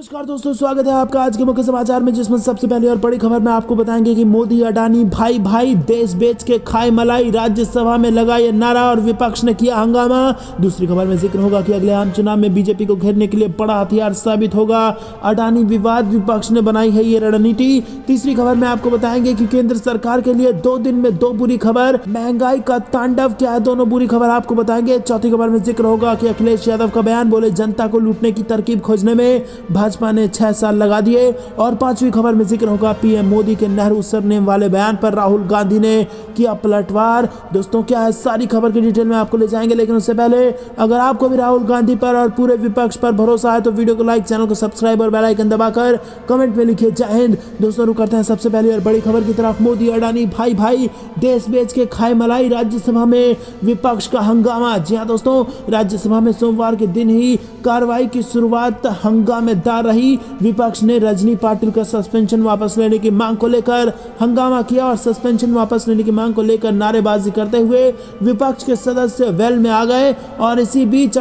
नमस्कार दोस्तों, स्वागत है आपका आज के मुख्य समाचार में, जिसमें सबसे पहले और बड़ी खबर में आपको बताएंगे कि मोदी अडानी भाई भाई देश बेच के खाए मलाई, राज्यसभा में लगा ये नारा और विपक्ष ने किया हंगामा। दूसरी खबर में जिक्र होगा कि अगले आम चुनाव में बीजेपी को घेरने के लिए बड़ा हथियार साबित होगा अडानी विवाद, विपक्ष ने बनाई है ये रणनीति। तीसरी खबर में आपको बताएंगे कि केंद्र सरकार के लिए 2 दिन में 2 बुरी खबर, महंगाई का तांडव, क्या है दोनों बुरी खबर आपको बताएंगे। चौथी खबर में जिक्र होगा कि अखिलेश यादव का बयान, बोले जनता को लूटने की तरकीब खोजने में भाजपा ने 6 साल लगा दिए। और पांचवी खबर में जिक्र होगा पीएम मोदी के नेहरू सरनेम वाले बयान पर राहुल गांधी ने किया पलटवार। दोस्तों क्या है सारी खबर की डिटेल में आपको ले जाएंगे, लेकिन उससे पहले अगर आपको भी राहुल गांधी पर और पूरे विपक्ष पर भरोसा है तो वीडियो को लाइक, चैनल को सब्सक्राइब और बेल आइकन दबाकर कमेंट में लिखिए जय हिंद। दोस्तों रुक करते हैं सबसे पहले और बड़ी खबर की तरफ। मोदी अडानी भाई भाई देश बेच के खाए मलाई, राज्यसभा में विपक्ष का हंगामा। जी हाँ दोस्तों, राज्यसभा में सोमवार के दिन ही कार्रवाई की शुरुआत हंगामेदार रही। विपक्ष ने रजनी पाटिल का सस्पेंशन वापस लेने की मांग को लेकर हंगामा किया और सस्पेंशन वापस लेने की मांग को लेकर नारेबाजी करते हुए विपक्ष के सदस्य वेल में आ गए। और इसी बीच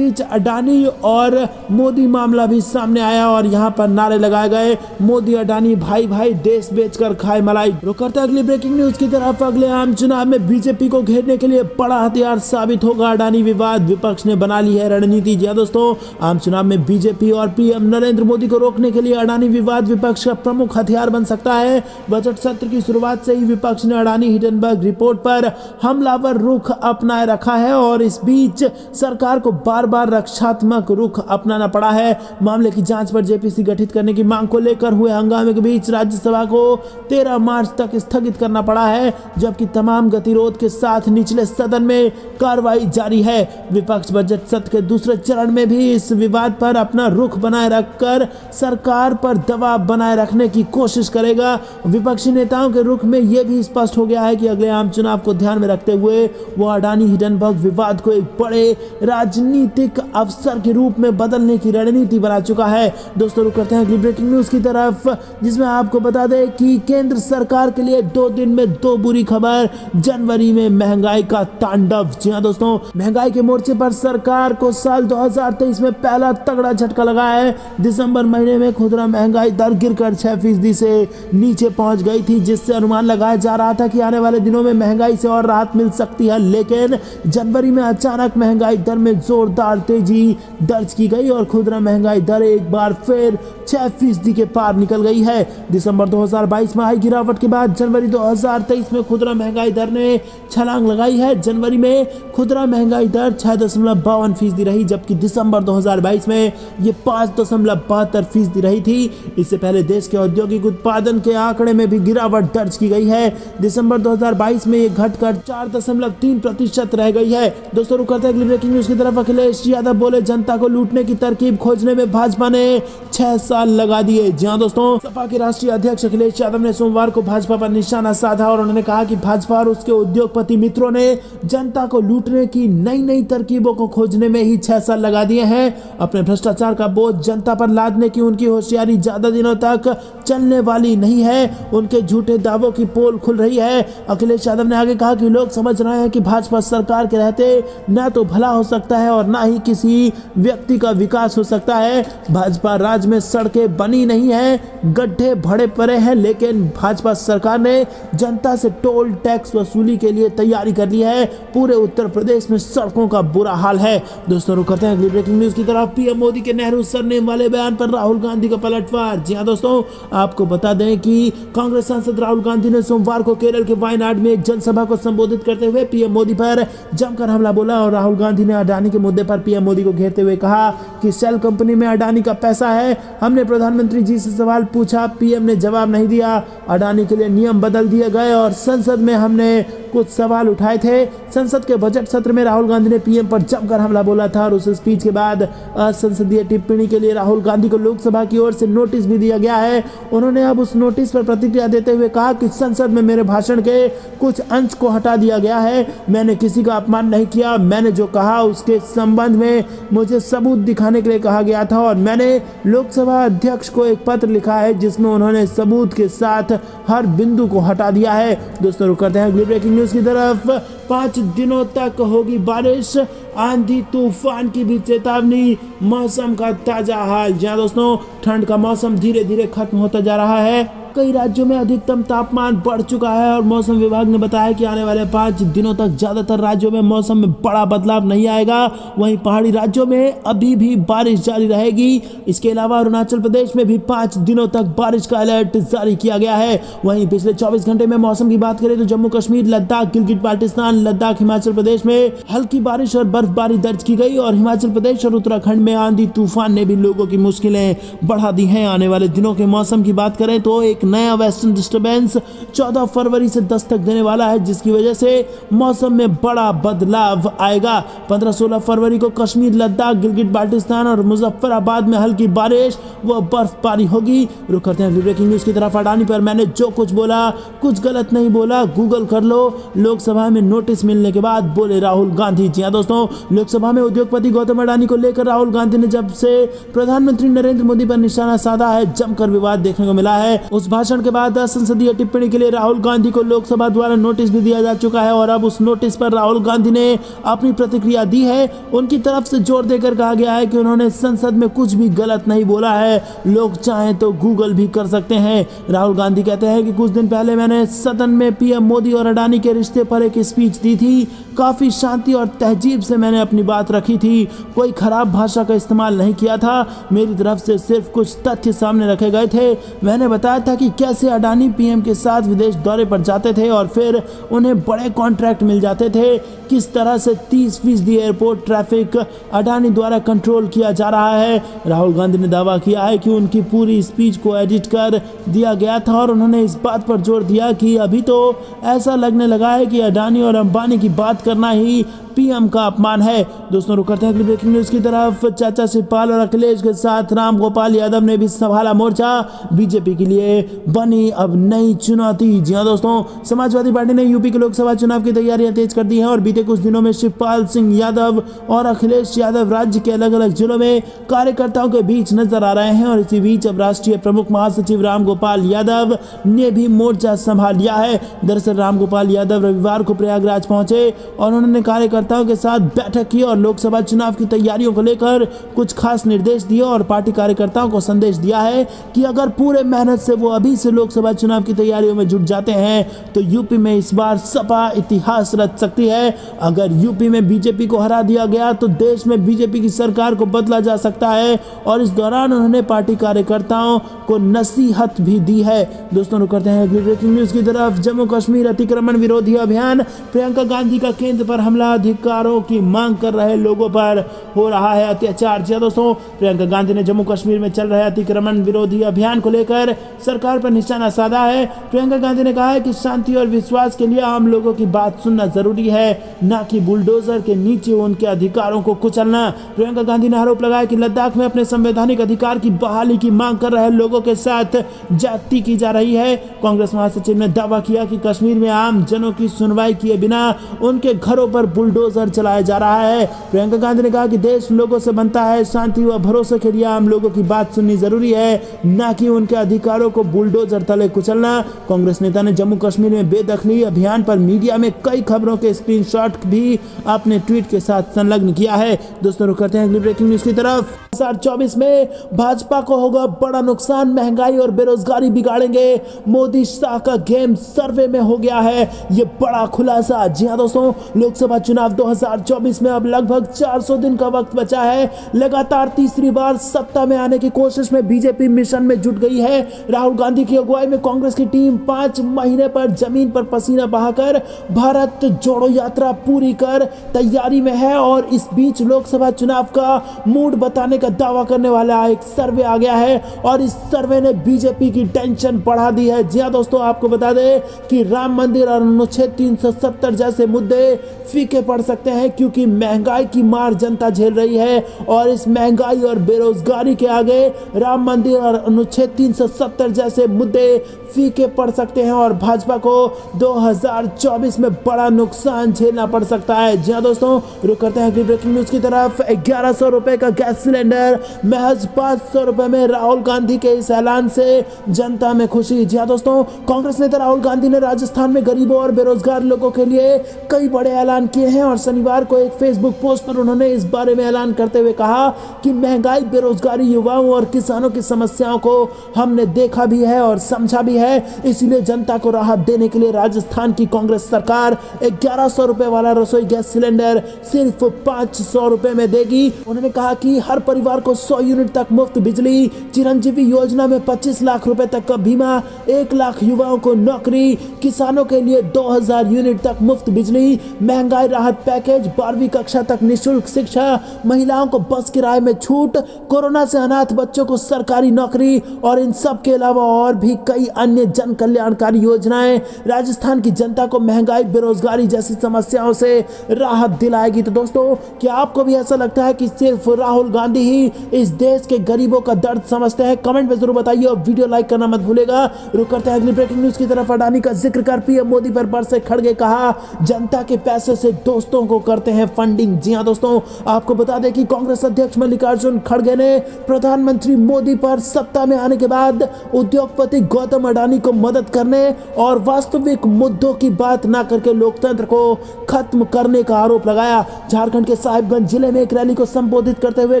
अडानी और मोदी मामला भी सामने आया और यहां पर नारे लगाए गए, मोदी अडानी भाई भाई देश बेचकर खाए मलाई। रुक करते अगली ब्रेकिंग न्यूज की तरफ। अगले आम चुनाव में बीजेपी को घेरने के लिए बड़ा हथियार साबित होगा अडानी विवाद, विपक्ष ने बना ली है रणनीति। जी दोस्तों, आम चुनाव में बीजेपी और पीएम नरेंद्र मोदी को रोकने के लिए अडानी विवाद विपक्ष का प्रमुख हथियार बन सकता है। बजट सत्र की शुरुआत से ही विपक्ष ने अडानी हिंडनबर्ग रिपोर्ट पर हमलावर रुख अपनाए रखा है और इस बीच सरकार को बार बार रक्षात्मक रुख अपनाना पड़ा है। मामले की जांच पर जेपीसी गठित करने की मांग को लेकर हुए हंगामे के बीच राज्यसभा को 13 मार्च तक स्थगित करना पड़ा है, जबकि तमाम गतिरोध के साथ निचले सदन में कार्रवाई जारी है। विपक्ष बजट सत्र के दूसरे चरण में भी इस विवाद पर अपना रुख बनाए रखकर सरकार पर दबाव बनाए रखने की कोशिश करेगा। विपक्षी नेताओं के रुख में यह भी स्पष्ट हो गया है कि अगले आम चुनाव को ध्यान में रखते हुए वो अडानी हिंडनबर्ग विवाद को एक बड़े राजनीतिक अवसर के रूप में बदलने की रणनीति बना चुका है। दोस्तों रुक करते हैं अगली ब्रेकिंग न्यूज की तरफ, जिसमें आपको बता दें कि केंद्र सरकार के लिए 2 दिन में 2 बुरी खबर, जनवरी में महंगाई का तांडव। जी हाँ दोस्तों, महंगाई के मोर्चे पर सरकार को साल 2023 में पहला तगड़ा झटका लगा है। दिसंबर महीने में खुदरा महंगाई दर गिरकर 6% से नीचे पहुंच गई थी, जिससे अनुमान लगाया जा रहा था कि आने वाले दिनों में महंगाई से और राहत मिल सकती है। लेकिन जनवरी में अचानक महंगाई दर में जोरदार तेजी दर्ज की गई और खुदरा महंगाई दर एक बार फिर 6% के पार निकल गई है। दिसंबर 2022 में आई गिरावट के बाद जनवरी 2023 में खुदरा महंगाई दर ने छलांग लगाई है। जनवरी में खुदरा महंगाई दर 6.52% रही, जबकि दिसंबर 2022 में ये 5.72% रही थी। इससे पहले देश के औद्योगिक उत्पादन के आंकड़े में भी गिरावट दर्ज की गई है। दिसंबर 2022 में ये घटकर 4.3% रह गई है। दोस्तों रुक करते हैं अगली ब्रेकिंग न्यूज की तरफ। अखिलेश यादव बोले जनता को लूटने की तरकीब खोजने में भाजपा ने 6 साल लगा दिए। जी हाँ दोस्तों, सपा के राष्ट्रीय अध्यक्ष अखिलेश यादव ने सोमवार को भाजपा पर निशाना साधा और उन्होंने कहा कि भाजपा और उसके उद्योगपति मित्रों ने जनता को लूटने की नई तरकीबों को खोजने में ही 6 साल लगा दिए हैं। अपने भ्रष्टाचार का बोझ जनता पर लादने की उनकी होशियारी ज्यादा दिनों तक चलने वाली नहीं है। उनके झूठे दावों की पोल खुल रही है। अखिलेश यादव ने आगे कहा कि लोग समझ रहे हैं कि भाजपा सरकार के रहते न तो भला हो सकता है और न ही किसी व्यक्ति का विकास हो सकता है। भाजपा राज्य में सड़कें बनी नहीं है, गड्ढे भरे पड़े हैं, लेकिन भाजपा सरकार ने जनता से टोल टैक्स वसूली के लिए तैयारी कर ली है। पूरे उत्तर प्रदेश में सड़कों का बुरा हाल है। दोस्तों रुक करते हैं अगली ब्रेकिंग न्यूज की तरफ। पीएम मोदी के नेहरू सरनेम वाले बयान पर राहुल गांधी का पलटवार। जी हां दोस्तों, आपको बता दें कि कांग्रेस सांसद राहुल गांधी ने सोमवार को केरल के वायनाड में एक जनसभा को संबोधित करते हुए पीएम मोदी पर जमकर हमला बोला और राहुल गांधी ने अडानी के मुद्दे पर पीएम मोदी को घेरते हुए कहा कि शेल कंपनी में अडानी का पैसा है। हमने प्रधानमंत्री जी से सवाल पूछा, पीएम ने जवाब नहीं दिया। अडानी के लिए नियम बदल दिए गए और संसद में हमने कुछ सवाल उठाए थे। संसद के बजट सत्र में राहुल गांधी ने पीएम पर जमकर हमला बोला था और उस स्पीच के बाद असंसदीय टिप्पणी के लिए राहुल गांधी को लोकसभा की ओर से नोटिस भी दिया गया है। उन्होंने अब उस नोटिस पर प्रतिक्रिया देते हुए कहा कि संसद में मेरे भाषण के कुछ अंश को हटा दिया गया है। मैंने किसी का अपमान नहीं किया। मैंने जो कहा उसके संबंध में मुझे सबूत दिखाने के लिए कहा गया था और मैंने लोकसभा अध्यक्ष को एक पत्र लिखा है जिसमें उन्होंने सबूत के साथ हर बिंदु को हटा दिया है। दोस्तों रुक करते हैं अगली ब्रेकिंग न्यूज की तरफ। 5 दिनों तक होगी बारिश, आंधी तूफान की भी चेतावनी। मौसम का ताजा हाल। जहाँ दोस्तों ठंड का मौसम धीरे धीरे खत्म होता जा रहा है। कई राज्यों में अधिकतम तापमान बढ़ चुका है और मौसम विभाग ने बताया कि आने वाले 5 दिनों तक ज्यादातर राज्यों में मौसम में बड़ा बदलाव नहीं आएगा। वहीं पहाड़ी राज्यों में अभी भी बारिश जारी रहेगी। इसके अलावा अरुणाचल प्रदेश में भी 5 दिनों तक बारिश का अलर्ट जारी किया गया है। वहीं पिछले 24 घंटे में मौसम की बात करें तो जम्मू कश्मीर, लद्दाख, गिलगित बाल्टिस्तान, लद्दाख, हिमाचल प्रदेश में हल्की बारिश और बर्फबारी दर्ज की गई और हिमाचल प्रदेश और उत्तराखंड में आंधी तूफान ने भी लोगों की मुश्किलें बढ़ा दी हैं। आने वाले दिनों के मौसम की बात करें तो एक नया वेस्टर्न डिस्टर्बेंस 14 फरवरी से दस्तक देने वाला है, जिसकी वजह से मौसम में बड़ा बदलाव आएगा। 15-16 फरवरी को कश्मीर, लद्दाख, गिलगित बाल्टिस्तान और मुजफ्फराबाद में हल्की बारिश व बर्फबारी होगी। रुक करते हैं ब्रेकिंग न्यूज की तरफ। अडानी पर मैंने जो कुछ बोला कुछ गलत नहीं बोला, गूगल कर लो। लोकसभा में नोटिस मिलने के बाद बोले राहुल गांधी। जी हाँ दोस्तों, लोकसभा में उद्योगपति गौतम अडानी को लेकर राहुल गांधी ने जब से प्रधानमंत्री नरेंद्र मोदी पर निशाना साधा है, जमकर विवाद देखने को मिला है। उस भाषण के बाद संसदीय टिप्पणी के लिए राहुल गांधी को लोकसभा द्वारा नोटिस भी दिया जा चुका है और अब उस नोटिस पर राहुल गांधी ने अपनी प्रतिक्रिया दी है। उनकी तरफ से जोर देकर कहा गया है कि उन्होंने संसद में कुछ भी गलत नहीं बोला है, लोग चाहें तो गूगल भी कर सकते हैं। राहुल गांधी कहते हैं कि कुछ दिन पहले मैंने सदन में पीएम मोदी और अडानी के रिश्ते पर एक स्पीच दी थी। काफी शांति और तहजीब से मैंने अपनी बात रखी थी, कोई खराब भाषा का इस्तेमाल नहीं किया था। मेरी तरफ से सिर्फ कुछ तथ्य सामने रखे गए थे। मैंने बताया था कि कैसे अडानी पीएम के साथ विदेश दौरे पर जाते थे और फिर उन्हें बड़े कॉन्ट्रैक्ट मिल जाते थे, किस तरह से 30% एयरपोर्ट ट्रैफिक अडानी द्वारा कंट्रोल किया जा रहा है। राहुल गांधी ने दावा किया है कि उनकी पूरी स्पीच को एडिट कर दिया गया था और उन्होंने इस बात पर जोर दिया कि अभी तो ऐसा लगने लगा है कि अडानी और अंबानी की बात करना ही पीएम का अपमान है। दोस्तों रुक करते हैं अगली ब्रेकिंग न्यूज की तरफ। चाचा शिवपाल और अखिलेश के साथ राम गोपाल यादव ने भी संभाला मोर्चा। बीजेपी के लिए बनी अब नई चुनौती। जी हाँ दोस्तों, समाजवादी पार्टी ने यूपी के लोकसभा चुनाव की तैयारियां तेज कर दी हैं और बीते कुछ दिनों में शिवपाल सिंह यादव और अखिलेश यादव राज्य के अलग अलग जिलों में कार्यकर्ताओं के बीच नजर आ रहे हैं और इसी बीच अब राष्ट्रीय प्रमुख महासचिव राम गोपाल यादव ने भी मोर्चा संभाल लिया है। दरअसल राम गोपाल यादव रविवार को प्रयागराज पहुंचे और उन्होंने कार्यकर्ताओं के साथ बैठक की और लोकसभा चुनाव की तैयारियों को लेकर कुछ खास निर्देश दिए और पार्टी कार्यकर्ताओं को संदेश दिया है कि अगर पूरे मेहनत से वो अभी से लोकसभा चुनाव की तैयारियों में जुट जाते हैं तो यूपी में इस बार सपा इतिहास रच सकती है। अगर यूपी में बीजेपी को हरा दिया गया तो देश में बीजेपी की सरकार को बदला जा सकता है और इस दौरान उन्होंने पार्टी कार्यकर्ताओं को नसीहत भी दी है। दोस्तों रुक करते हैं ब्रेकिंग न्यूज की तरफ। जम्मू कश्मीर अतिक्रमण विरोधी अभियान। प्रियंका गांधी का केंद्र पर हमला, अधिकारों की मांग कर रहे लोगों पर हो रहा है अत्याचार। जी दोस्तों, प्रियंका गांधी ने जम्मू कश्मीर में चल रहे अतिक्रमण विरोधी अभियान को लेकर सरकार पर निशाना साधा है। प्रियंका गांधी ने कहा है कि शांति और विश्वास के लिए आम लोगों की बात सुनना जरूरी है, न कि बुलडोजर के नीचे उनके अधिकारों को कुचलना। प्रियंका गांधी ने आरोप लगाया कि लद्दाख में अपने संवैधानिक अधिकार की बहाली की मांग कर रहे लोगों के साथ जाति की जा रही है। कांग्रेस महासचिव ने दावा किया कि कश्मीर में आम जनों की सुनवाई किए बिना उनके घरों पर बुलडोजर चलाया जा रहा है। प्रियंका गांधी ने कहा कि देश लोगों से बनता है, शांति व भरोसे के लिए आम लोगों की बात सुननी जरूरी है, न कि उनके अधिकारों को बुलडोजर तले कुचलना। कांग्रेस नेता ने जम्मू कश्मीर में बेदखली अभियान पर मीडिया में कई खबरों के स्क्रीनशॉट भी अपने ट्वीट के साथ संलग्न किया है। दोस्तों रुक करते हैं अगली ब्रेकिंग न्यूज की तरफ। 2024 में भाजपा को होगा बड़ा नुकसान, महंगाई और बेरोजगारी बिगाड़ेंगे, मोदी शाह का गेम सर्वे में हो गया है ये बड़ा खुलासा। जी हाँ दोस्तों, लोकसभा चुनाव 2024 में अब लगभग 400 दिन का वक्त बचा है। लगातार तीसरी बार सत्ता में आने की कोशिश में बीजेपी मिशन में जुट गई है। राहुल गांधी की अगुवाई में कांग्रेस की टीम 5 महीने पर जमीन पर पसीना बहाकर भारत जोड़ो यात्रा पूरी कर तैयारी में है और इस बीच लोकसभा चुनाव का मूड बताने का दावा करने वाला एक सर्वे आ गया है और इस सर्वे ने बीजेपी की टेंशन बढ़ा दी है। जी हाँ दोस्तों, आपको बता दें कि राम मंदिर और अनुच्छेद 370 जैसे मुद्दे फीके पड़ सकते हैं क्योंकि महंगाई की मार जनता झेल रही है और इस महंगाई और बेरोजगारी के आगे राम मंदिर और अनुच्छेद 370 जैसे जैसे मुद्दे फीके पड़ सकते हैं और भाजपा को 2024 में बड़ा नुकसान झेलना पड़ सकता है। जी हाँ दोस्तों, रुक करते हैं अगली ब्रेकिंग न्यूज की तरफ। 1100 रुपए का गैस सिलेंडर महज 500 रुपए में, राहुल गांधी के इस ऐलान से जनता में खुशी। जी हाँ दोस्तों, कांग्रेस नेता राहुल गांधी ने राजस्थान में गरीबों और बेरोजगार लोगों के लिए कई बड़े ऐलान किए हैं और शनिवार को एक फेसबुक पोस्ट पर उन्होंने इस बारे में ऐलान करते हुए कहा कि महंगाई, बेरोजगारी, युवाओं और किसानों की समस्याओं को हमने देखा भी है और समझा भी है, इसीलिए जनता को राहत देने के लिए राजस्थान की कांग्रेस सरकार 1100 रुपए वाला रसोई गैस सिलेंडर सिर्फ 500 रुपए में देगी। उन्होंने कहा कि हर परिवार को 100 यूनिट तक मुफ्त बिजली, चिरंजीवी योजना में 25 लाख रुपए तक का बीमा, 1 लाख युवाओं को नौकरी, किसानों के लिए 2000 यूनिट तक मुफ्त बिजली, महंगाई राहत पैकेज, 12वीं कक्षा तक निःशुल्क शिक्षा, महिलाओं को बस किराए में छूट, कोरोना से अनाथ बच्चों को सरकारी नौकरी और इन सब के अलावा और भी कई अन्य जन कल्याणकारी योजनाएं राजस्थान की जनता को महंगाई, बेरोजगारी जैसी समस्याओं से राहत दिलाएगी। तो दोस्तों, क्या आपको भी ऐसा लगता है कि सिर्फ राहुल गांधी ही इस देश के गरीबों का दर्द समझते हैं? कमेंट में जरूर बताइए और वीडियो लाइक करना मत भूलेगा। रुक करते हैं अगली ब्रेकिंग न्यूज की तरफ। अडानी का जिक्र कर पीएम मोदी पर बरसे खड़गे, कहा जनता के पैसे से दोस्तों को करते हैं फंडिंग। जी हां दोस्तों, आपको बता दें कि कांग्रेस अध्यक्ष मल्लिकार्जुन खड़गे ने प्रधानमंत्री मोदी पर सत्ता में आने के बाद उद्योगपति गौतम अडानी को मदद करने और वास्तविक मुद्दों की बात न करके लोकतंत्र को खत्म करने का आरोप लगाया। झारखंड के साहिबगंज जिले में एक रैली को संबोधित करते हुए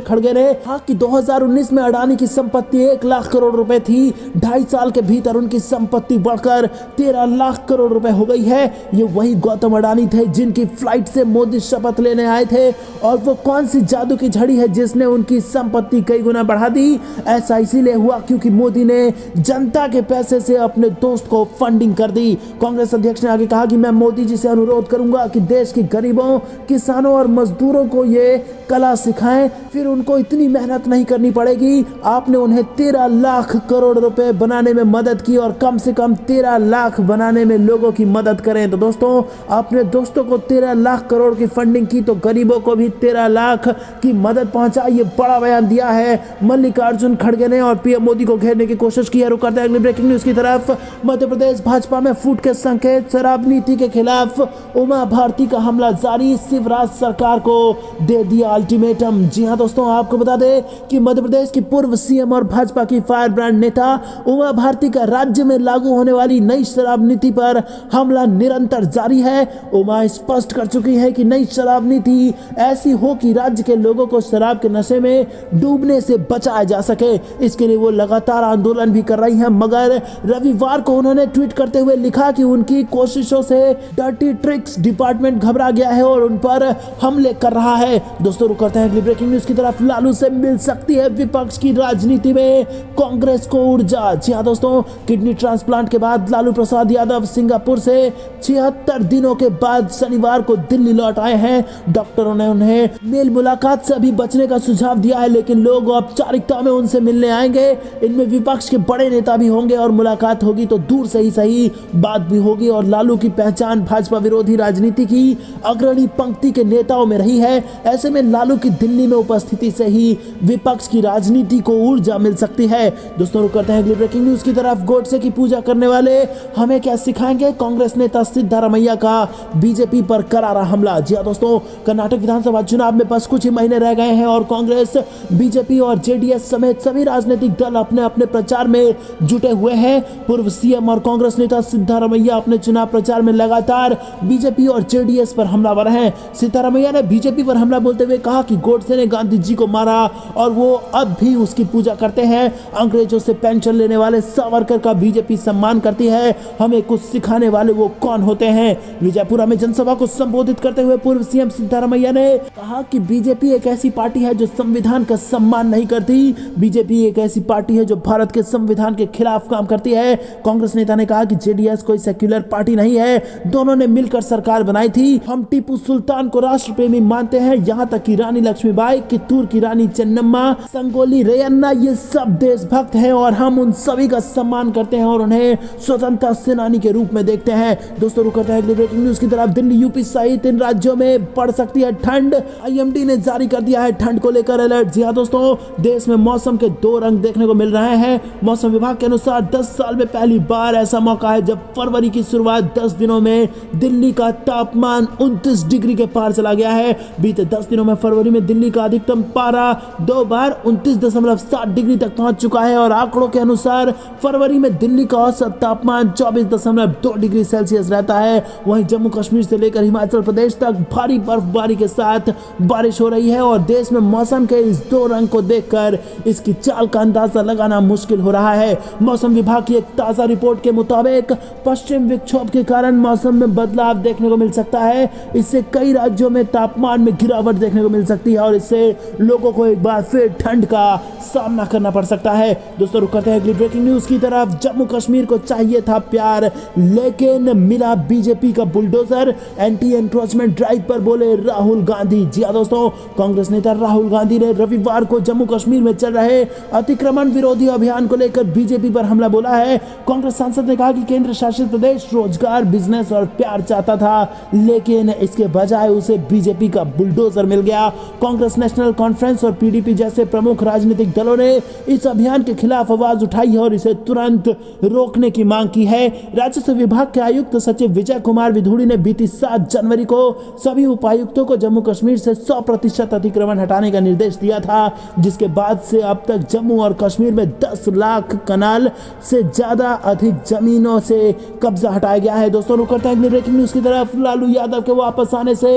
खड़गे ने कहा कि 2019 में अडानी की संपत्ति 1 लाख करोड़ रुपए थी, 2.5 साल के भीतर उनकी संपत्ति बढ़कर 13 लाख करोड़ रुपए हो गई है। ये वही गौतम अडानी थे जिनकी फ्लाइट से मोदी शपथ लेने आए थे, और वो कौन सी जादू की झड़ी है जिसने उनकी संपत्ति कई गुना बढ़ा दी? ऐसा इसीलिए हुआ क्योंकि मोदी ने जनता के पैसे से अपने दोस्त को फंडिंग कर दी। कांग्रेस अध्यक्ष ने आगे कहा कि मैं मोदी जी से अनुरोध करूंगा कि देश के गरीबों, किसानों और मजदूरों को ये कला सिखाएं, फिर उनको इतनी मेहनत नहीं करनी पड़ेगी। आपने उन्हें 13 लाख करोड़ रुपए बनाने में मदद की और कम से कम 13 लाख बनाने में लोगों की मदद करें। तो दोस्तों, अपने दोस्तों को 13 लाख करोड़ की फंडिंग की तो गरीबों को भी 13 लाख की मदद पहुंचा। ये बड़ा बयान दिया है मल्लिकार्जुन खड़गे ने और पीएम मोदी को घेरने की कोशिश की है। रुक करते हैं अगली ब्रेकिंग न्यूज की तरफ। मध्य प्रदेश भाजपा में फूट के संकेत, शराब नीति के खिलाफ उमा भारती का हमला जारी, शिवराज सरकार को दे दिया अल्टीमेटम। जी हां दोस्तों, आपको बता दें कि मध्य प्रदेश की पूर्व सीएम और भाजपा की फायर ब्रांड नेता उमा भारती का राज्य में लागू होने वाली नई शराब नीति पर हमला निरंतर जारी है। उमा स्पष्ट कर चुकी है कि नई शराब नीति ऐसी हो कि राज्य के लोगों को शराब के नशे में डूबने से बचाया जा सके। इसके लिए वो लगातार आंदोलन भी कर रही हैं, मगर रविवार को उन्होंने ट्वीट करते हुए लिखा कि उनकी कोशिशों से डर्टी ट्रिक्स डिपार्टमेंट घबरा गया है और उन पर हमले कर रहा है। दोस्तों, रुक करते हैं अगली ब्रेकिंग न्यूज की तरफ। लालू से मिल सकती है विपक्ष की राजनीति में कांग्रेस को ऊर्जा। जी हां दोस्तों, किडनी ट्रांसप्लांट के बाद लालू प्रसाद यादव सिंगापुर से 76 दिनों के बाद शनिवार को दिल्ली लौट आए हैं। डॉक्टरों ने उन्हें मेल मुलाकात से अभी बचने का सुझाव दिया है, लेकिन लोग औपचारिकता में उनसे मिलने आएंगे। इनमें विपक्ष के बड़े नेता भी होंगे और मुलाकात होगी तो दूर से ही सही बात भी होगी। और लालू की पहचान भाजपा विरोधी राजनीति की अग्रणी पंक्ति के नेताओं में रही है। ऐसे में लालू की दिल्ली में उपस्थिति से ही विपक्ष की राजनीति को ऊर्जा मिल सकती है। दोस्तों, रुक करते हैं अगली ब्रेकिंग न्यूज की तरफ। गोडसे की पूजा करने वाले हमें क्या सिखाएंगे? कांग्रेस नेता सिद्धारमैया का बीजेपी पर करारा हमला। जी हां दोस्तों, कर्नाटक विधानसभा चुनाव में बस कुछ ही महीने रह गए हैं और कांग्रेस, बीजेपी और जेडीएस समेत सभी राजनीतिक दल अपने अपने प्रचार में जुटे हुए हैं। पूर्व सीएम और कांग्रेस नेता सिद्धारमैया अपने चुनाव प्रचार में लगातार बीजेपी और जेडीएस पर हमलावर हैं। सिद्धारमैया ने बीजेपी पर हमला बोलते हुए कहा कि गोडसे ने गांधी जी को मारा और वो अब भी उसकी पूजा करते हैं। अंग्रेजों से पेंशन लेने वाले सावरकर का बीजेपी सम्मान करती है। हमें कुछ सिखाने वाले वो कौन होते हैं? विजयपुरा में जनसभा को संबोधित करते हुए पूर्व सीएम सिद्धारमैया ने कहा कि बीजेपी एक ऐसी पार्टी है जो संविधान का सम्मान नहीं करती। बीजेपी एक ऐसी पार्टी है जो भारत के संविधान के खिलाफ काम करती है। कांग्रेस नेता ने कहा कि जेडीएस कोई सेक्युलर पार्टी नहीं है, दोनों ने मिलकर सरकार बनाई थी। हम टीपू सुल्तान को राष्ट्रप्रेमी मानते हैं, यहाँ तक कि रानी लक्ष्मीबाई, कित्तूर की रानी चेन्नम्मा, संगोली रेयन्ना, ये सब देशभक्त हैं और हम उन सभी का सम्मान करते हैं और उन्हें स्वतंत्रता सेनानी के रूप में देखते हैं। दोस्तों, रुक करते हैं अगली ब्रेकिंग न्यूज की तरफ। दिल्ली, यूपी सहित इन राज्यों में पड़ सकती है ठंड। आईएमडी ने जारी कर दिया है ठंड को लेकर अलर्ट। जी हां दोस्तों, देश में मौसम के दो रंग देखने को मिल रहे हैं। मौसम विभाग के अनुसार 10 साल में पहली बार ऐसा मौका है जब फरवरी की शुरुआत 10 दिनों में दिल्ली का तापमान 29 डिग्री के पार चला गया है। बीते 10 दिनों में फरवरी में दिल्ली का अधिकतम पारा 2 बार 29.7 डिग्री तक पहुंच चुका है और आंकड़ों के अनुसार फरवरी में दिल्ली का औसत तापमान 24.2 डिग्री सेल्सियस रहता है। वहीं जम्मू कश्मीर से लेकर हिमाचल प्रदेश तक भारी बर्फबारी के साथ बारिश हो रही है और देश में मौसम के इस दो रंग को देखकर इसकी चाल का अंदाजा लगाना मुश्किल हो रहा है। मौसम विभाग की एक ताजा रिपोर्ट के मुताबिक पश्चिम विक्षोभ के कारण मौसम में बदलाव देखने को मिल सकता है। इससे कई राज्यों में तापमान में गिरावट देखने को मिल सकती है और इससे लोगों को एक बार फिर ठंड का सामना करना पड़ सकता है। दोस्तों रुक करते हैं अगली ब्रेकिंग न्यूज की तरफ। जम्मू कश्मीर को चाहिए था प्यार लेकिन मिला बीजेपी का बुलडोजर, एंटी एनक्रोचमेंट ड्राइव पर बोले राहुल गांधी। जी हां दोस्तों, कांग्रेस नेता राहुल गांधी ने रविवार को जम्मू कश्मीर में चल रहे अतिक्रमण विरोधी अभियान को लेकर बीजेपी पर हमला बोला है। कांग्रेस सांसद ने कहा कि केंद्र शासित प्रदेश रोजगार, बिजनेस और प्यार चाहता था लेकिन इसके बजाय उसे बीजेपी का बुलडोजर मिल गया। कांग्रेस नेशनल कॉन्फ्रेंस और पीडीपी जैसे प्रमुख राजनीतिक दलों ने इस अभियान के खिलाफ आवाज उठाई है और इसे तुरंत रोकने की मांग की है। राजस्व विभाग के आयुक्त सचिव विजय कुमार विधुड़ी ने बीती 7 जनवरी को सभी उपायुक्तों को जम्मू कश्मीर से 100% अतिक्रमण हटाने का निर्देश दिया था, जिसके बाद से अब तक जम्मू और कश्मीर में 10 लाख कनाल से ज्यादा अधिक जमीनों से कब्जा हटाया गया है। दोस्तों रुक करते हैं ब्रेकिंग न्यूज की तरफ। लालू यादव के वापस आने से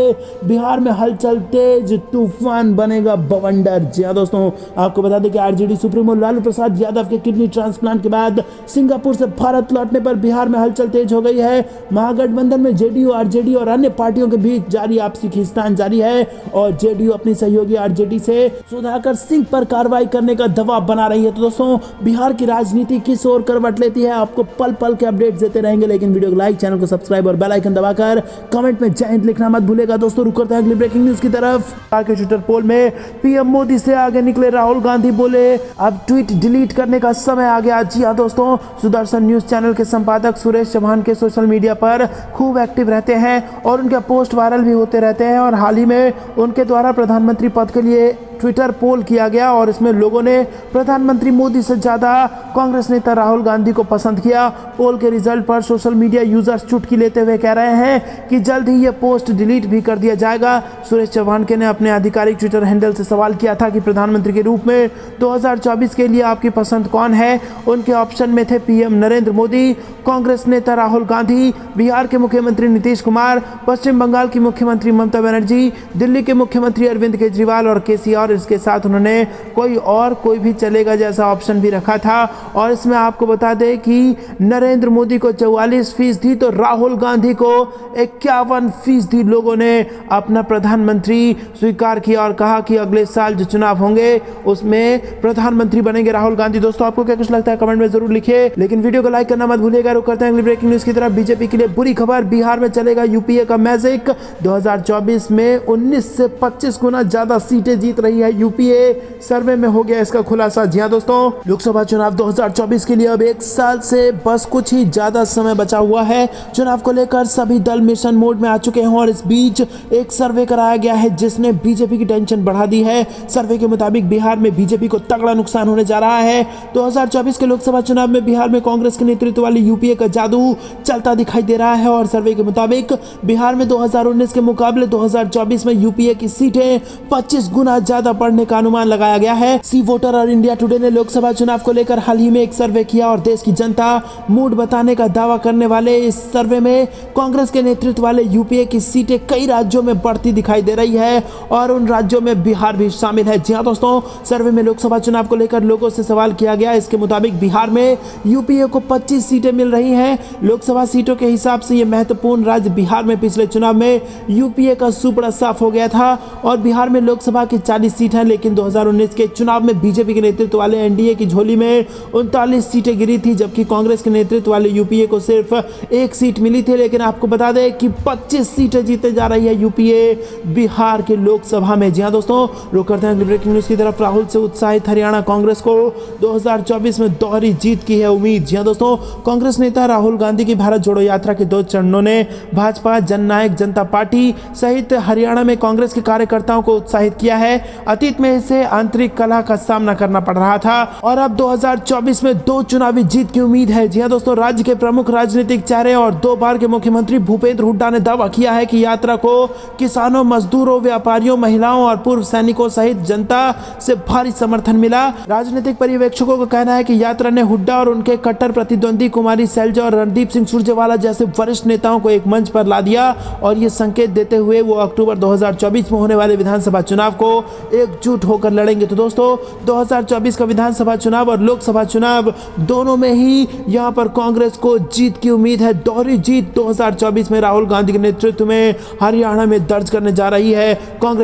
बिहार में हलचल तेज, तूफान बनेगा बवंडर। जी हां दोस्तों, आपको बता दें कि आरजेडी सुप्रीमो लालू प्रसाद यादव के किडनी ट्रांसप्लांट के बाद सिंगापुर से भारत लौटने पर बिहार में हलचल तेज हो गई है। महागठबंधन में जेडीयू, आरजेडी और अन्य पार्टियों के बीच जारी आपसी खींचतान जारी है और जेडीयू अपनी सहयोगी आरजेडी से सुधाकर सिंह पर कार्रवाई करने का दबाव बना रही है। तो दोस्तों, बिहार की राजनीति किस ओर करवट लेती है, आपको पल पल के अपडेट्स देते रहेंगे, लेकिन वीडियो को लाइक, चैनल को सब्सक्राइब और बेल आइकन दबाकर कमेंट में जय हिंद लिखना मत भूलेगा। दोस्तों रुक करते हैं अगली ब्रेकिंग न्यूज की तरफ। के ट्विटर पोल में पीएम मोदी से आगे निकले राहुल गांधी, बोले अब ट्वीट डिलीट करने का समय आ गया। जी हां दोस्तों, सुदर्शन न्यूज चैनल के संपादक सुरेश चौहान के सोशल मीडिया पर खूब एक्टिव रहते हैं और उनके पोस्ट वायरल भी होते रहते हैं और हाल ही में उनके द्वारा प्रधानमंत्री पद के लिए ट्विटर पोल किया गया और इसमें लोगों ने प्रधानमंत्री मोदी से ज्यादा कांग्रेस नेता राहुल गांधी को पसंद किया। पोल के रिजल्ट पर सोशल मीडिया यूजर्स चुटकी लेते हुए कह रहे हैं कि जल्द ही यह पोस्ट डिलीट भी कर दिया जाएगा। सुरेश चौहान ने अपने आधिकारिक ट्विटर हैंडल से सवाल किया था कि प्रधानमंत्री के रूप में 2024 के लिए आपकी पसंद कौन है। उनके ऑप्शन में थे पीएम नरेंद्र मोदी, कांग्रेस नेता राहुल गांधी, बिहार के मुख्यमंत्री नीतीश कुमार, पश्चिम बंगाल की मुख्यमंत्री ममता बनर्जी, दिल्ली के मुख्यमंत्री अरविंद केजरीवाल और केसीआर। इसके साथ उन्होंने कोई भी चलेगा जैसा ऑप्शन भी रखा था और इसमें आपको बता दें कि नरेंद्र मोदी को 44% तो राहुल गांधी को 51% लोगों ने अपना प्रधानमंत्री स्वीकार किया और कहा कि अगले साल जो चुनाव होंगे उसमें प्रधानमंत्री बनेंगे राहुल गांधी। दोस्तों आपको क्या कुछ लगता है कमेंट में जरूर लिखिए, लेकिन वीडियो को लाइक करना मत भूलिएगा। रुक करते हैं अगली ब्रेकिंग न्यूज की तरफ। बीजेपी के लिए बुरी खबर, बिहार में चलेगा यूपीए का मैजिक। 2024 में 19 से 25 गुना ज्यादा सीटें जीत रही है यूपीए, सर्वे में हो गया इसका खुलासा। जी हां दोस्तों, लोकसभा चुनाव 2024 के लिए अब 1 साल से बस कुछ ही ज्यादा समय बचा हुआ है। चुनाव को लेकर सभी दल मिशन मोड में आ चुके हैं और इस बीच एक सर्वे कराया गया है जिसने बीजेपी की टेंशन बढ़ा दी है। सर्वे के मुताबिक बिहार में बीजेपी को तगड़ा नुकसान होने जा रहा है। 2024 के लोकसभा चुनाव में बिहार में कांग्रेस के नेतृत्व वाली यूपीए का जादू चलता दिखाई दे रहा है और सर्वे के मुताबिक बिहार में 2019 के मुकाबले 2024 में यूपीए की सीटें 25 गुना ज्यादा बढ़ने का अनुमान लगाया गया है। सी वोटर और इंडिया टुडे ने लोकसभा चुनाव को लेकर हाल ही में एक सर्वे किया और देश की जनता मूड बताने का दावा करने वाले इस सर्वे में कांग्रेस के नेतृत्व वाले यूपीए की सीटें कई राज्यों में बढ़ती दिखाई दे रही है और उन राज्यों में बिहार भी शामिल है। जी हां दोस्तों, सर्वे में लोकसभा चुनाव को लेकर लोगों से सवाल किया गया। इसके मुताबिक बिहार में यूपीए को 25 सीटें मिल रही हैं। लोकसभा सीटों के हिसाब से यह महत्वपूर्ण राज्य बिहार में पिछले चुनाव में यूपीए का सुपड़ा साफ हो गया था और बिहार में लोकसभा की 40 सीट है, लेकिन 2019 के चुनाव में बीजेपी के नेतृत्व वाले एनडीए की झोली में 39 सीटें गिरी थी, जबकि कांग्रेस के नेतृत्व वाले यूपीए को सिर्फ 1 सीट मिली थी। लेकिन आपको बता दें कि 25 सीटें जीते जा रही है यूपीए बिहार के लोकसभा में। जी हां दोस्तों, रुक करते हैं ब्रेकिंग न्यूज की तरफ। राहुल से उत्साहित हरियाणा कांग्रेस को 2024 में दोहरी जीत की है उम्मीद। जी हां दोस्तों, कांग्रेस नेता राहुल गांधी की भारत जोड़ो यात्रा के 2 चरणों ने भाजपा, जननायक जनता पार्टी सहित हरियाणा में कांग्रेस के कार्यकर्ताओं को उत्साहित किया है। अतीत में इसे आंतरिक कलह का सामना करना पड़ रहा था और अब 2024 में 2 चुनावी जीत की उम्मीद है। जी हां दोस्तों, राज्य के प्रमुख राजनीतिक चेहरे और 2 बार के मुख्यमंत्री भूपेंद्र हुड्डा ने दावा किया है कि यात्रा को किसानों, मजदूरों, व्यापारियों, महिलाओं और पूर्व सैनिकों सहित जनता से भारी समर्थन मिला। राजनीतिक पर्यवेक्षकों का कहना है कि यात्रा ने हुड्डा और उनके कट्टर प्रतिद्वंदी कुमारी सैलजा और रणदीप सिंह सुरजेवाला जैसे वरिष्ठ नेताओं को एक मंच पर ला दिया और ये संकेत देते हुए वो अक्टूबर 2024 में होने वाले विधानसभा चुनाव को एकजुट होकर लड़ेंगे। तो दोस्तों, 2024 का विधानसभा चुनाव और लोकसभा चुनाव दोनों में ही यहां पर कांग्रेस को जीत की उम्मीद है। दोहरी जीत 2024 में राहुल गांधी के नेतृत्व में हरियाणा में दर्ज करने जा रही है कांग्रेस।